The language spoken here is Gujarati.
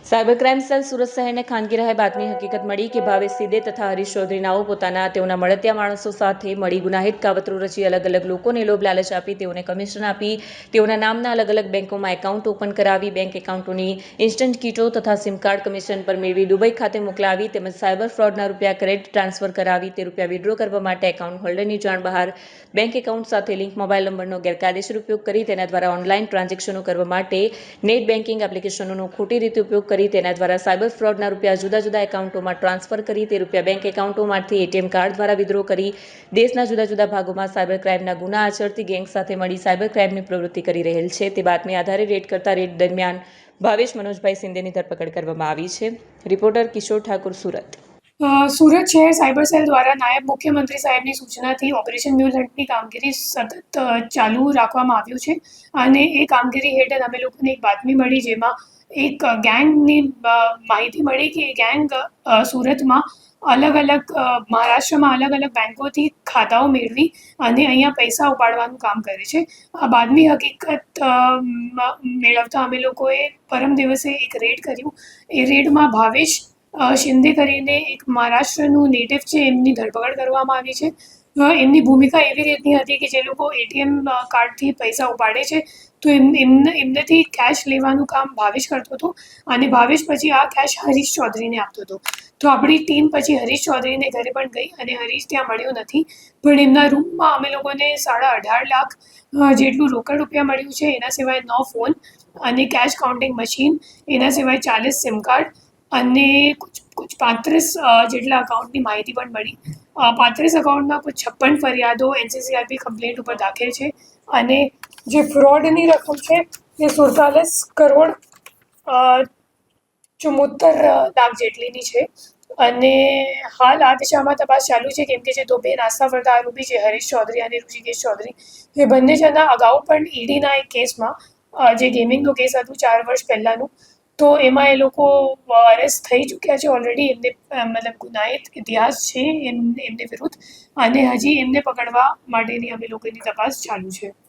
સાયબર ક્રાઇમ સેલ સુરત શહેરને ખાનગી રહે બાતમી હકીકત મળી કે ભાવેશ સીદે તથા હરીશ ચૌધરી નાઓ તેઓના મળતિયા માણસો સાથે મળી ગુનાહિત કાવતરો રચી અલગ અલગ લોકોને લોભ લાલચ આપી તેઓને કમિશન આપી તેઓના નામના અલગ અલગ બેંકોમાં એકાઉન્ટ ઓપન કરાવી બેંક એકાઉન્ટોની ઇન્સ્ટન્ટ કીટો તથા સિમ કાર્ડ કમિશન પર મેળવી દુબઈ ખાતે મોકલાવી તેમજ સાયબર ફ્રોડના રૂપિયા ક્રેડિટ ટ્રાન્સફર કરાવી તે રૂપિયા વિડ્રો કરવા માટે એકાઉન્ટ હોલ્ડરની જાણ બહાર બેંક એકાઉન્ટ સાથે લિંક મોબાઈલ નંબરનો ગેરકાયદેસર ઉપયોગ કરી તેના દ્વારા ઓનલાઈન ટ્રાન્ઝેક્શનો કરવા માટે નેટ બેન્કિંગ એપ્લિકેશનોનો ખોટી રીતે ઉપયોગ કરી તેના દ્વારા સાયબર ફ્રોડના રૂપિયા જુદા જુદા એકાઉન્ટોમાં ટ્રાન્સફર કરી તે રૂપિયા બેંક એકાઉન્ટોમાંથી એટીએમ કાર્ડ દ્વારા વિડ્રો કરી દેશના જુદા જુદા ભાગોમાં સાયબર ક્રાઇમના ગુના આચરતી ગેંગ સાથે મળી સાયબર ક્રાઇમની પ્રવૃત્તિ કરી રહેલ છે તે બાતમી આધારે રેડ કરતા રેડ દરમિયાન ભાવેશ મનોજભાઈ સિંદેની ધરપકડ કરવામાં આવી છે. રિપોર્ટર કિશોર ઠાકુર, સુરત. સુરત શહેર સાયબર સેલ દ્વારા નાયબ મુખ્યમંત્રી સાહેબની સૂચનાથી ઓપરેશન મ્યુલ હન્ટની કામગીરી સતત ચાલુ રાખવામાં આવ્યું છે અને એ કામગીરી હેઠળ અમે લોકોને એક બાતમી મળી જેમાં એક ગેંગની માહિતી મળી કે એ ગેંગ સુરતમાં અલગ અલગ મહારાષ્ટ્રમાં અલગ અલગ બેંકોથી ખાતાઓ મેળવી અને અહીંયા પૈસા ઉપાડવાનું કામ કરે છે. આ બાદની હકીકત મેળવતા અમે લોકોએ પરમ દિવસે એક રેડ કર્યું. એ રેડમાં ભાવેશ શિંદે કરીને એક મહારાષ્ટ્રનું નેટિવ છે એમની ધરપકડ કરવામાં આવી છે. એમની ભૂમિકા એવી રીતની હતી કે જે લોકો એટીએમ કાર્ડથી પૈસા ઉપાડે છે તો એમનેથી કેશ લેવાનું કામ ભાવેશ કરતો હતો અને ભાવેશ પછી આ કેશ હરીશ ચૌધરીને આપતો હતો. તો આપણી ટીમ પછી હરીશ ચૌધરીને ઘરે પણ ગઈ અને હરીશ ત્યાં મળ્યો નથી, પણ એમના રૂમમાં અમે લોકોને 18.5 લાખ જેટલું રોકડ રૂપિયા મળ્યું છે. એના સિવાય 9 ફોન અને કેશ કાઉન્ટિંગ મશીન, એના સિવાય 40 સિમ કાર્ડ અને કુછ 35 જેટલા અકાઉન્ટની માહિતી પણ મળી. 35 અકાઉન્ટમાં કુછ 56 ફરિયાદો NCCRP કમ્પ્લેન્ટ ઉપર દાખલ છે અને જે ફ્રોડની રકમ છે એ 47 કરોડ 74 લાખ જેટલીની છે અને હાલ આ દિશામાં તપાસ ચાલુ છે કેમ કે જે બે નાસ્તા ફરતા આરોપી છે હરીશ ચૌધરી અને ઋષિકેશ ચૌધરી એ બંને જણા અગાઉ પણ ઈડીના એક કેસમાં જે ગેમિંગનો કેસ હતું 4 વર્ષ પહેલાંનું, તો એમાં એ લોકો અરેસ્ટ થઈ ચૂક્યા છે ઓલરેડી. એમને મતલબ ગુનાહિત ઇતિહાસ છે એમને વિરુદ્ધ અને હજી એમને પકડવા માટેની અમે લોકોની તપાસ ચાલુ છે.